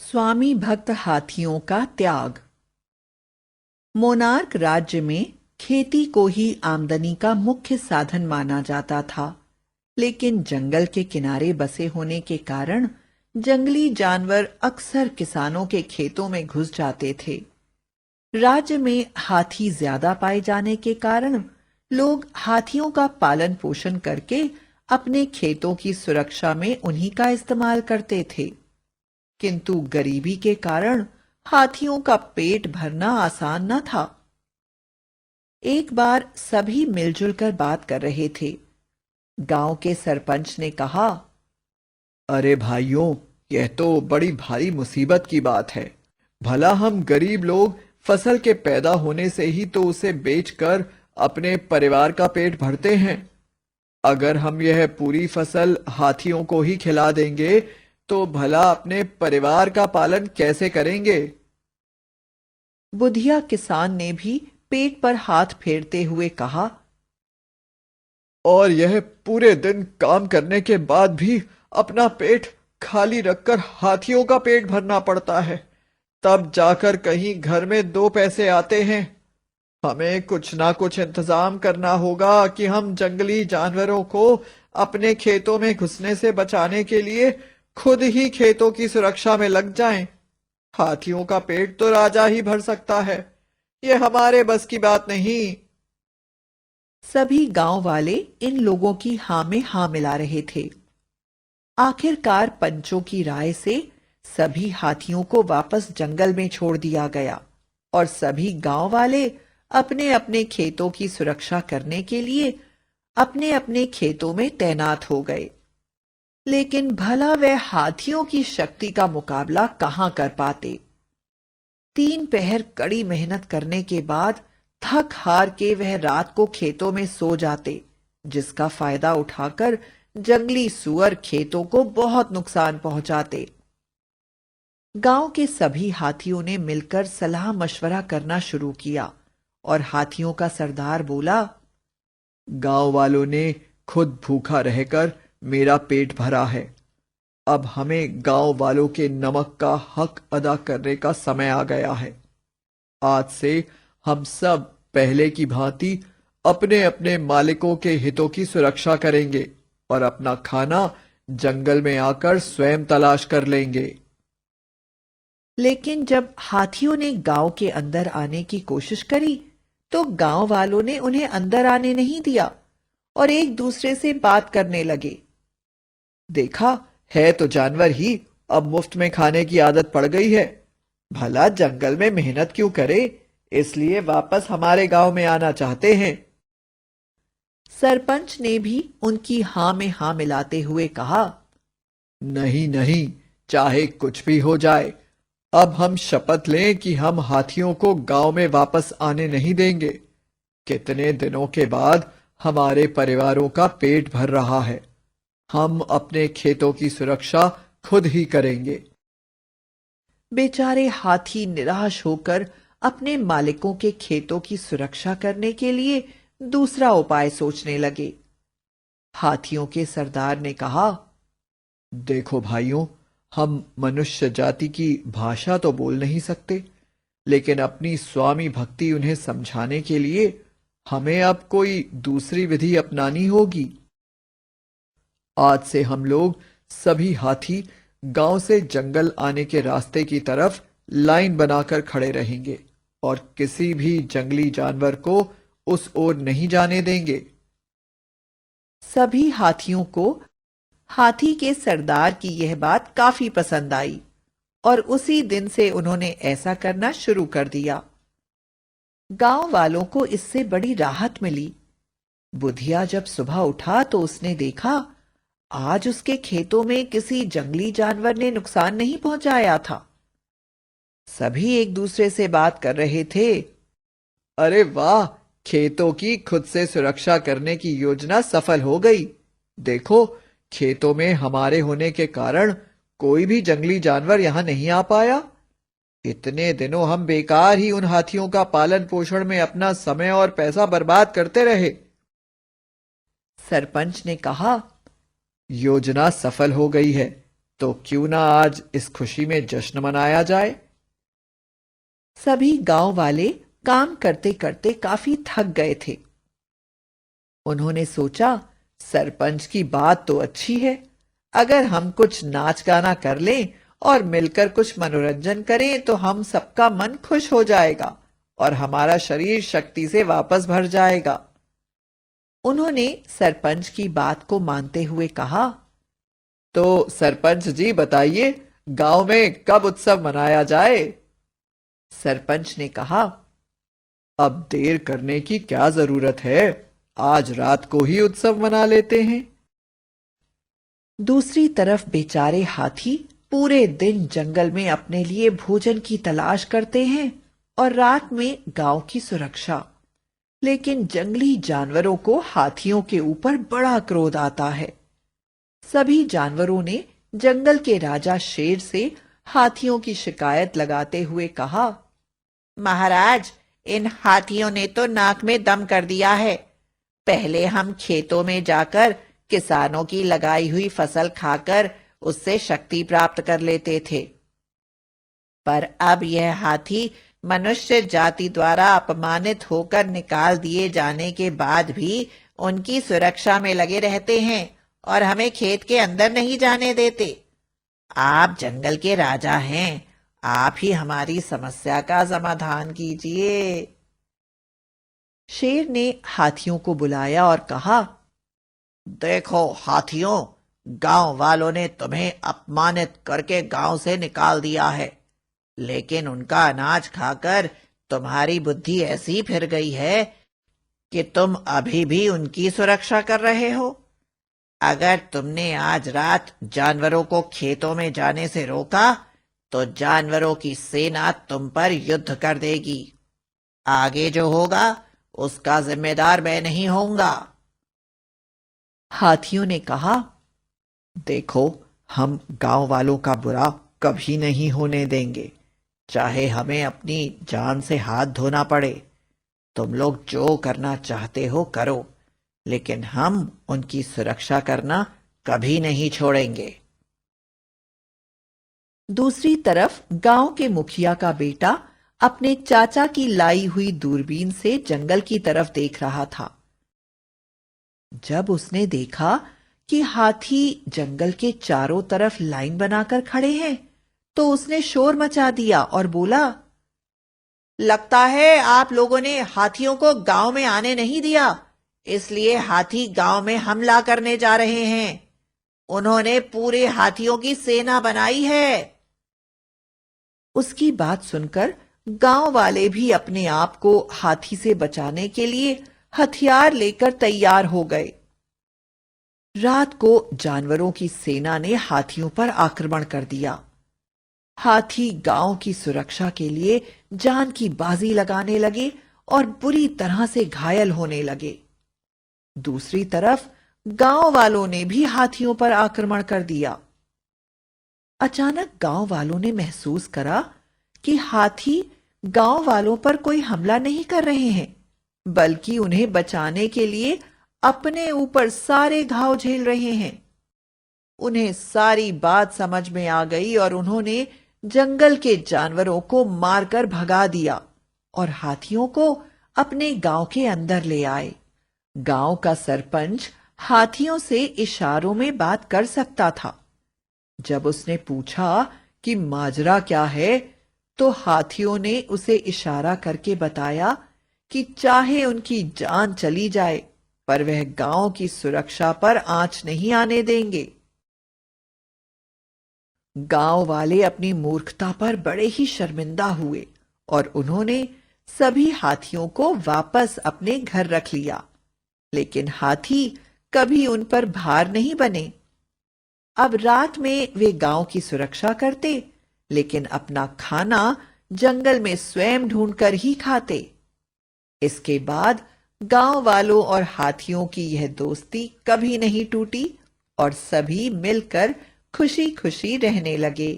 स्वामी भक्त हाथियों का त्याग। मोनार्क राज्य में खेती को ही आमदनी का मुख्य साधन माना जाता था, लेकिन जंगल के किनारे बसे होने के कारण जंगली जानवर अक्सर किसानों के खेतों में घुस जाते थे। राज्य में हाथी ज्यादा पाए जाने के कारण लोग हाथियों का पालन पोषण करके अपने खेतों की सुरक्षा में उन्हीं का इस्तेमाल करते थे। किंतु गरीबी के कारण हाथियों का पेट भरना आसान न था। एक बार सभी मिलजुल कर बात कर रहे थे। गांव के सरपंच ने कहा, अरे भाइयों, यह तो बड़ी भारी मुसीबत की बात है। भला हम गरीब लोग फसल के पैदा होने से ही तो उसे बेचकर अपने परिवार का पेट भरते हैं। अगर हम यह पूरी फसल हाथियों को ही खिला देंगे तो भला अपने परिवार का पालन कैसे करेंगे? बुधिया किसान ने भी पेट पर हाथ फेरते हुए कहा, और यह पूरे दिन काम करने के बाद भी अपना पेट खाली रखकर हाथियों का पेट भरना पड़ता है, तब जाकर कहीं घर में दो पैसे आते हैं। हमें कुछ ना कुछ इंतजाम करना होगा कि हम जंगली जानवरों को अपने खेतों में घुसने से बचाने के लिए खुद ही खेतों की सुरक्षा में लग जाएं। हाथियों का पेट तो राजा ही भर सकता है, ये हमारे बस की बात नहीं। सभी गांव वाले इन लोगों की हां में हां मिला रहे थे। आखिरकार पंचों की राय से सभी हाथियों को वापस जंगल में छोड़ दिया गया और सभी गांव वाले अपने अपने खेतों की सुरक्षा करने के लिए अपने अपने खेतों में तैनात हो गए। लेकिन भला वह हाथियों की शक्ति का मुकाबला कहां कर पाते। 3 पहर कड़ी मेहनत करने के बाद थक हार के वह रात को खेतों में सो जाते, जिसका फायदा उठाकर जंगली सुअर खेतों को बहुत नुकसान पहुंचाते। गांव के सभी हाथियों ने मिलकर सलाह मशवरा करना शुरू किया और हाथियों का सरदार बोला, गांव वालों ने खुद भूखा रहकर मेरा पेट भरा है। अब हमें गांव वालों के नमक का हक अदा करने का समय आ गया है। आज से हम सब पहले की भांति अपने अपने मालिकों के हितों की सुरक्षा करेंगे और अपना खाना जंगल में आकर स्वयं तलाश कर लेंगे। लेकिन जब हाथियों ने गांव के अंदर आने की कोशिश करी तो गांव वालों ने उन्हें अंदर आने नहीं दिया और एक दूसरे से बात करने लगे। देखा है तो जानवर ही अब मुफ्त में खाने की आदत पड़ गई है। भला जंगल में मेहनत क्यों करे, इसलिए वापस हमारे गांव में आना चाहते हैं। सरपंच ने भी उनकी हां में हां मिलाते हुए कहा, नहीं नहीं, चाहे कुछ भी हो जाए, अब हम शपथ लें कि हम हाथियों को गांव में वापस आने नहीं देंगे। कितने दिनों के बाद हमारे परिवारों का पेट भर रहा है। हम अपने खेतों की सुरक्षा खुद ही करेंगे। बेचारे हाथी निराश होकर अपने मालिकों के खेतों की सुरक्षा करने के लिए दूसरा उपाय सोचने लगे। हाथियों के सरदार ने कहा, देखो भाइयों, हम मनुष्य जाति की भाषा तो बोल नहीं सकते, लेकिन अपनी स्वामी भक्ति उन्हें समझाने के लिए हमें अब कोई दूसरी विधि अपनानी होगी। आज से हम लोग सभी हाथी गांव से जंगल आने के रास्ते की तरफ लाइन बनाकर खड़े रहेंगे और किसी भी जंगली जानवर को उस ओर नहीं जाने देंगे। सभी हाथियों को हाथी के सरदार की यह बात काफी पसंद आई और उसी दिन से उन्होंने ऐसा करना शुरू कर दिया। गांव वालों को इससे बड़ी राहत मिली। बुधिया जब सुबह उठा तो उसने देखा आज उसके खेतों में किसी जंगली जानवर ने नुकसान नहीं पहुंचाया था। सभी एक दूसरे से बात कर रहे थे, अरे वाह, खेतों की खुद से सुरक्षा करने की योजना सफल हो गई। देखो, खेतों में हमारे होने के कारण कोई भी जंगली जानवर यहां नहीं आ पाया। इतने दिनों हम बेकार ही उन हाथियों का पालन पोषण में अपना समय और पैसा बर्बाद करते रहे। सरपंच ने कहा, योजना सफल हो गई है, तो क्यों ना आज इस खुशी में जश्न मनाया जाए। सभी गांव वाले काम करते करते काफी थक गए थे। उन्होंने सोचा, सरपंच की बात तो अच्छी है, अगर हम कुछ नाच गाना कर लें और मिलकर कुछ मनोरंजन करें तो हम सबका मन खुश हो जाएगा और हमारा शरीर शक्ति से वापस भर जाएगा। उन्होंने सरपंच की बात को मानते हुए कहा, तो सरपंच जी बताइए, गांव में कब उत्सव मनाया जाए। सरपंच ने कहा, अब देर करने की क्या जरूरत है, आज रात को ही उत्सव मना लेते हैं। दूसरी तरफ बेचारे हाथी पूरे दिन जंगल में अपने लिए भोजन की तलाश करते हैं और रात में गांव की सुरक्षा। लेकिन जंगली जानवरों को हाथियों के ऊपर बड़ा क्रोध आता है। सभी जानवरों ने जंगल के राजा शेर से हाथियों की शिकायत लगाते हुए कहा, महाराज, इन हाथियों ने तो नाक में दम कर दिया है। पहले हम खेतों में जाकर किसानों की लगाई हुई फसल खाकर उससे शक्ति प्राप्त कर लेते थे, पर अब यह हाथी मनुष्य जाति द्वारा अपमानित होकर निकाल दिए जाने के बाद भी उनकी सुरक्षा में लगे रहते हैं और हमें खेत के अंदर नहीं जाने देते। आप जंगल के राजा हैं, आप ही हमारी समस्या का समाधान कीजिए। शेर ने हाथियों को बुलाया और कहा, देखो हाथियों, गांव वालों ने तुम्हें अपमानित करके गांव से निकाल दिया है, लेकिन उनका अनाज खाकर तुम्हारी बुद्धि ऐसी फिर गई है कि तुम अभी भी उनकी सुरक्षा कर रहे हो। अगर तुमने आज रात जानवरों को खेतों में जाने से रोका तो जानवरों की सेना तुम पर युद्ध कर देगी। आगे जो होगा उसका जिम्मेदार मैं नहीं होऊंगा। हाथियों ने कहा, देखो, हम गांव वालों का बुरा कभी नहीं होने देंगे, चाहे हमें अपनी जान से हाथ धोना पड़े। तुम लोग जो करना चाहते हो करो, लेकिन हम उनकी सुरक्षा करना कभी नहीं छोड़ेंगे। दूसरी तरफ गांव के मुखिया का बेटा अपने चाचा की लाई हुई दूरबीन से जंगल की तरफ देख रहा था। जब उसने देखा कि हाथी जंगल के चारों तरफ लाइन बनाकर खड़े हैं, तो उसने शोर मचा दिया और बोला, लगता है आप लोगों ने हाथियों को गांव में आने नहीं दिया, इसलिए हाथी गांव में हमला करने जा रहे हैं। उन्होंने पूरे हाथियों की सेना बनाई है। उसकी बात सुनकर गांव वाले भी अपने आप को हाथी से बचाने के लिए हथियार लेकर तैयार हो गए। रात को जानवरों की सेना ने हाथियों पर आक्रमण कर दिया। हाथी गांव की सुरक्षा के लिए जान की बाजी लगाने लगे और बुरी तरह से घायल होने लगे। दूसरी तरफ गांव वालों ने भी हाथियों पर आक्रमण कर दिया। अचानक गांव वालों ने महसूस करा कि हाथी गांव वालों पर कोई हमला नहीं कर रहे हैं, बल्कि उन्हें बचाने के लिए अपने ऊपर सारे घाव झेल रहे हैं। उन्हें सारी बात समझ में आ गई और उन्होंने जंगल के जानवरों को मारकर भगा दिया और हाथियों को अपने गांव के अंदर ले आए। गांव का सरपंच हाथियों से इशारों में बात कर सकता था। जब उसने पूछा कि माजरा क्या है, तो हाथियों ने उसे इशारा करके बताया कि चाहे उनकी जान चली जाए, पर वह गांव की सुरक्षा पर आंच नहीं आने देंगे। गांव वाले अपनी मूर्खता पर बड़े ही शर्मिंदा हुए और उन्होंने सभी हाथियों को वापस अपने घर रख लिया। लेकिन हाथी कभी उन पर भार नहीं बने। अब रात में वे गांव की सुरक्षा करते, लेकिन अपना खाना जंगल में स्वयं ढूंढकर ही खाते। इसके बाद गांव वालों और हाथियों की यह दोस्ती कभी नहीं टूटी और सभी मिलकर खुशी खुशी रहने लगे।